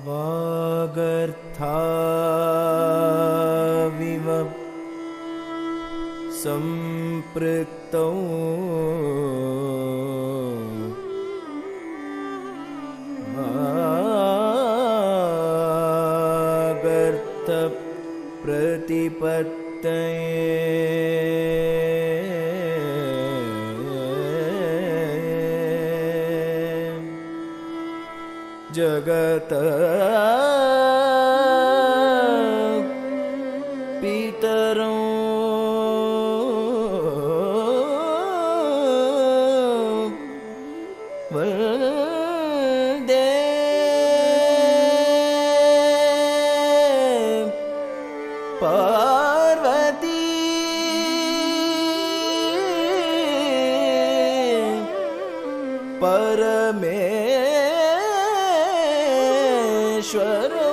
वागर्थाविव सम्पृक्तौ वागर्थ प्रतिपत्तये जगत पितरौ वन्दे पार्वती परमेश्वरो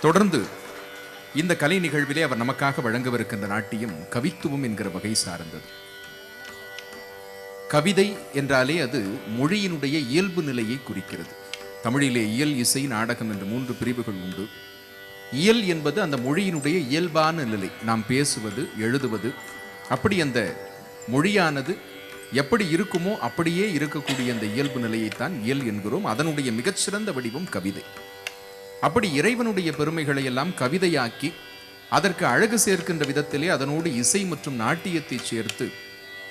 தொடர்ந்து இந்த கலை நிகழ்விலே அவர் நமக்காக வழங்கவிருக்கின்ற நாட்டியம் கவித்துவம் என்கிற வகை சார்ந்தது. கவிதை என்றாலே அது மொழியினுடைய இயல்பு நிலையை குறிக்கிறது. தமிழிலே இயல், இசை, நாடகம் என்று 3 பிரிவுகள் உண்டு. இயல் என்பது அந்த மொழியினுடைய இயல்பான நிலை, நாம் பேசுவது, எழுதுவது. அப்படி அந்த மொழியானது எப்படி இருக்குமோ அப்படியே இருக்கக்கூடிய அந்த இயல்பு நிலையைத்தான் இயல் என்கிறோம். அதனுடைய மிகச்சிறந்த வடிவம் கவிதை. அப்படி இறைவனுடைய பெருமைகளை எல்லாம் கவிதையாக்கி அதற்கு அழகு சேர்க்கின்ற விதத்திலே அதனோடு இசை மற்றும் நாட்டியத்தை சேர்த்து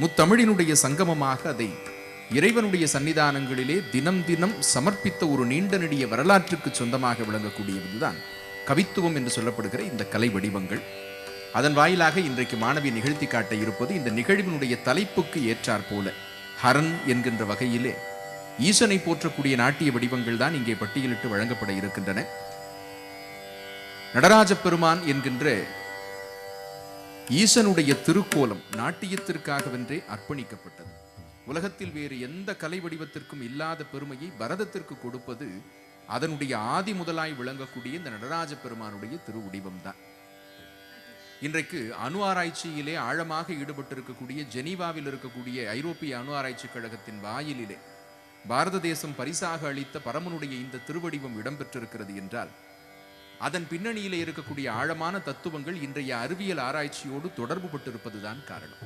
முத்தமிழினுடைய சங்கமமாக அதை இறைவனுடைய சன்னிதானங்களிலே தினம் தினம் சமர்ப்பித்த ஒரு நீண்ட நெடிய வரலாற்றுக்கு சொந்தமாக விளங்கக்கூடியதுதான் கவித்துவம் என்று சொல்லப்படுகிற இந்த கலை வடிவங்கள். அதன் வாயிலாக இன்றைக்கு மாணவி நிகழ்த்தி காட்ட இருப்பது இந்த நிகழ்வினுடைய தலைப்புக்கு ஏற்றாற் போல ஹரன் என்கின்ற வகையிலே ஈசனை போற்றக்கூடிய நாட்டிய வடிவங்கள் தான் இங்கே பட்டியலிட்டு வழங்கப்பட இருக்கின்றன. நடராஜ பெருமான் என்கின்ற ஈசனுடைய திருக்கோலம் நாட்டியத்திற்காகவென்றே அர்ப்பணிக்கப்பட்டது. உலகத்தில் வேறு எந்த கலை வடிவத்திற்கும் இல்லாத பெருமையை பரதத்திற்கு கொடுப்பது அதனுடைய ஆதி முதலாய் விளங்கக்கூடிய இந்த நடராஜ பெருமானுடைய திருவுடிவம் தான். இன்றைக்கு அணு ஆராய்ச்சியிலே ஆழமாக ஈடுபட்டிருக்கக்கூடிய ஜெனீவாவில் இருக்கக்கூடிய ஐரோப்பிய அணு ஆராய்ச்சி கழகத்தின் வாயிலிலே பாரத தேசம் பரிசாக அளித்த பரமனுடைய இந்த திருவடிவம் இடம்பெற்றிருக்கிறது என்றால் அதன் பின்னணியிலே இருக்கக்கூடிய ஆழமான தத்துவங்கள் இன்றைய அறிவியல் ஆராய்ச்சியோடு தொடர்பு பட்டிருப்பதுதான் காரணம்.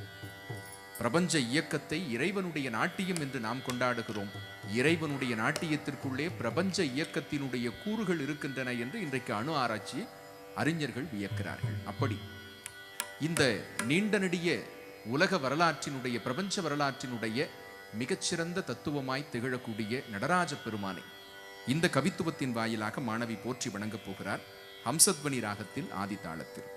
பிரபஞ்ச இயக்கத்தை இறைவனுடைய நாட்டியம் என்று நாம் கொண்டாடுகிறோம். இறைவனுடைய நாட்டியத்திற்குள்ளே பிரபஞ்ச இயக்கத்தினுடைய கூறுகள் இருக்கின்றன என்று இன்றைக்கு அணு ஆராய்ச்சி அறிஞர்கள் வியக்கிறார்கள். அப்படி இந்த நீண்ட நெடிய உலக வரலாற்றினுடைய பிரபஞ்ச வரலாற்றினுடைய மிகச்சிறந்த தத்துவமாய் திகழக்கூடிய நடராஜ பெருமானை இந்த கவித்துவத்தின் வாயிலாக மாணவி போற்றி வணங்கப் போகிறார். ஹம்சத்வனி ராகத்தில் ஆதி தாளத்தில்.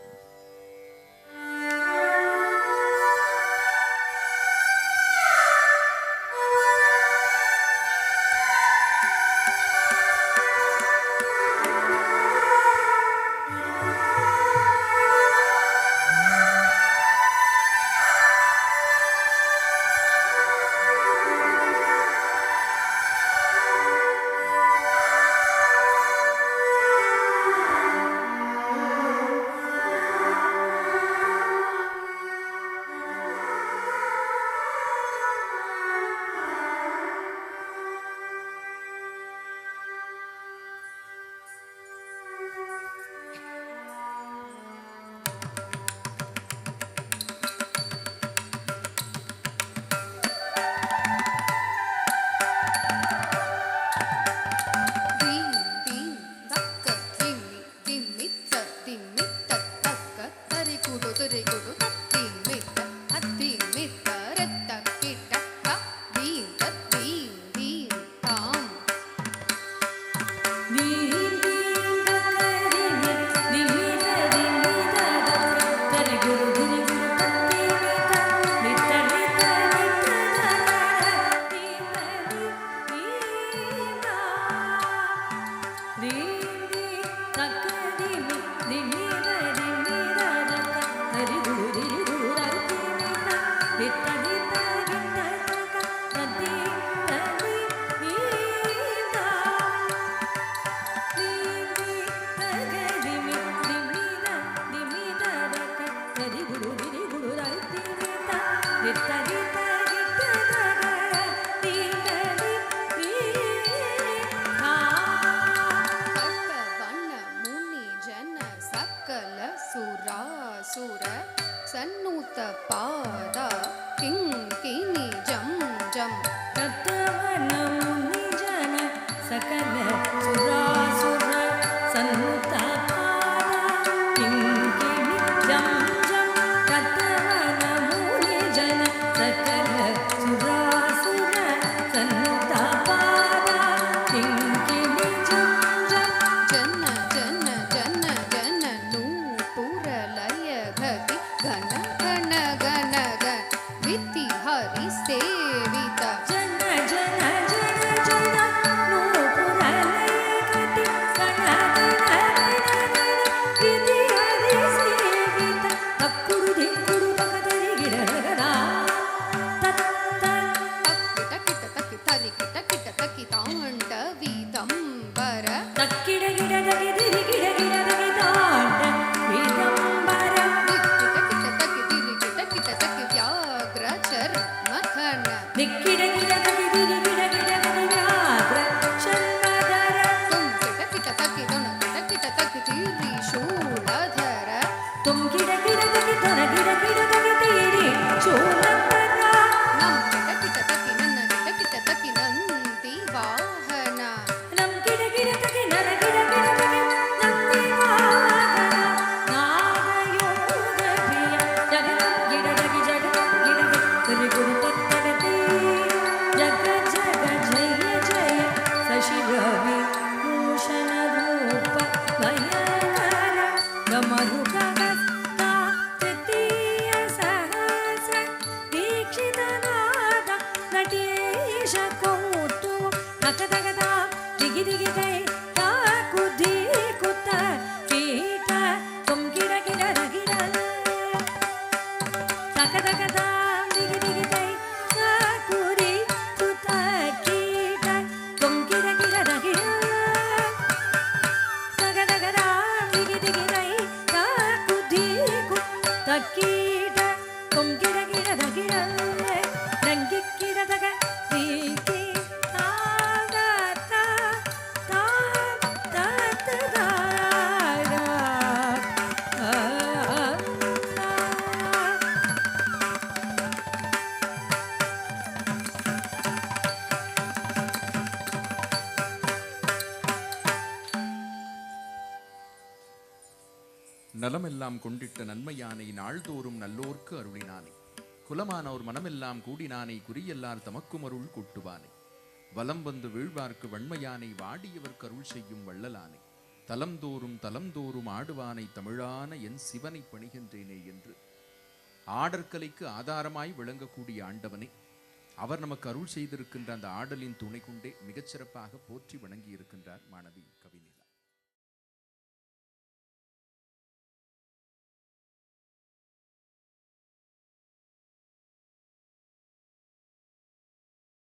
ಸುರ ಸನ್ನೂತ ಪಾದ ಕಿಂಕಿಣಿ ಜಂ ಜಂ ಕತ್ತವನ ಮುನಿ ಜನ ಸಕಲ ಸುರಾಸುರ ಸನ್ನುತ ಪಾದ ಕಿಂಕಿಣಿ ಜಂ ಜಂ ಕತ್ತವನ ಮುನಿ ಜನ ಸಕಲ ಸುರಾಸುರ ಸನ್ನುತ ಪಾದ ಕಿಂಕಿಣಿ ಜಂ ಜಂ ಜನ ಜನ ಜನ ಜನ ನೂಪುರ ಲಯ ಘಟಿ ಘನ ಘನ ಘನ ಘ ವಿತಿ ಹರಿ ಸೇವಿತ ಜನ ಜನ ಜನ ಜನ ನೂಪುರ ಲಯ ಘಟಿ ಗಣ ಗಣ ಗಣ ಗಣ ವಿಧಿ ಹರಿ ಸೇವಿತ ತಕ್ಕುಡು ದಿಕ್ಕುಡು ಪಕದರಿ ಗಿಡಗಡ ತತ್ತ ಕಿಟ ಕಿಟ ತಕ್ಕಿ ತರಿ ಕಿಟ ಕಿಟ ತಕ್ಕಿ ತಾಂಡವಿ ದಂಬರ ತಕ್ಕಿಡ ಗಿಡದಗೆ ದಿರಿ ಗಿಡ ಗಿಡದಗೆ ತಾಂಡ ವಿದಂಬರ ಕಿಟ ಕಿಟ ತಕ್ಕಿ ತಿರಿ ಕಿಟ ಕಿಟ ತಕ್ಕಿ ವ್ಯಾಘ್ರ ಚರ್ಮಥನ ದಿಕ್ಕಿಡ ಗಿಡದಗೆ ದಿರಿ ಗಿಡ ಗಿಡದಗೆ ವ್ಯಾಘ್ರ ಶರ್ಮಧರ ತುಂ ಕಿಟ ಕಿಟ ತಕ್ಕಿ ದೊಣ ಕಿಟ ಕಿಟ ತಕ್ಕಿ ತಿರಿ ಶೂಲಧರ ತುಂಗಿಡ ಗಿಡದಗೆ ತೊನ ಗಿಡ ಗಿಡದಗೆ ತೀರಿ ಶೂಲಧರ ನಂ ಕಿಟ ಕಿಟ ತಕ್ಕಿ ನನ್ನ ಕಿಟ ಕಿಟ ತಕ್ಕಿ ನಂದಿ ವಾಹನ ನಮ್ ಗಿಡ ಗಿಡದಗೆ ನರ ಗಿಡ ಗಿಡದಗೆ ನಂದಿ ವಾಹನ ನಾಗಯೋಗ ಪ್ರಿಯ ಜಗದ ಗಿಡದಗೆ ತಿರುಗುಡು ತತ್ತಗತಿ ಜಗ ಜಗ ಜಯ ಜಯ ಶಶಿರವಿ ಭೂಷಣ ರೂಪ ಭಯಂಕರ ಗಮರುಕಗಸ್ತ ತೃತೀಯ ಸಹಸ್ರ ದೀಕ್ಷಿತನಾದ ನಟೇಶ ಕೌತು ನಕದಗದ ದಿಗಿ ದಿಗಿ ದೈ ತಾಕು ದೀಕುತ ಕೀಟ ತುಂಗಿಡ ಗಿಡ ಗಿಡ ತಕದಗದ ದಿಗಿ ದಿಗಿ ದೈ ತಾಕು ದೀಕುತ ಕೀಟ ತುಂಗಿಡ ಗಿಡ ಗಿಡ ತಗದಗದ ದಿಗಿ ದಿಗಿ ದೈ ತಾಕು ದೀಕು ತಕೀಟ ತುಂಗಿಡ ಗಿಡ ಗಿಡ ರಂಗಿಕ್ಕಿಡದಗ ದೀಕಿ ತಾಗ ತಾ ತಾ ತಾ ತಾ நலமெல்லாம் கொண்டிட்ட நன்மையானை நாள்தோறும் நல்லோர்க்கு அருளினானே குலமானோர் மனமெல்லாம் கூடினானை குறியெல்லார் தமக்கும் அருள் கூட்டுவானே வலம் வந்து வீழ்வார்க்கு வன்மையானை வாடியவர்க்கு அருள் செய்யும் வள்ளலானே தலம்தோறும் ஆடுவானை தமிழான என் சிவனை பணிகின்றேனே என்று ஆடற்கலைக்கு ஆதாரமாய் விளங்கக்கூடிய ஆண்டவனை அவர் நமக்கு அருள் செய்திருக்கின்ற அந்த ஆடலின் துணை கொண்டே மிகச்சிறப்பாக போற்றி வணங்கி இருக்கின்றார் மாணவி கவிஞர்.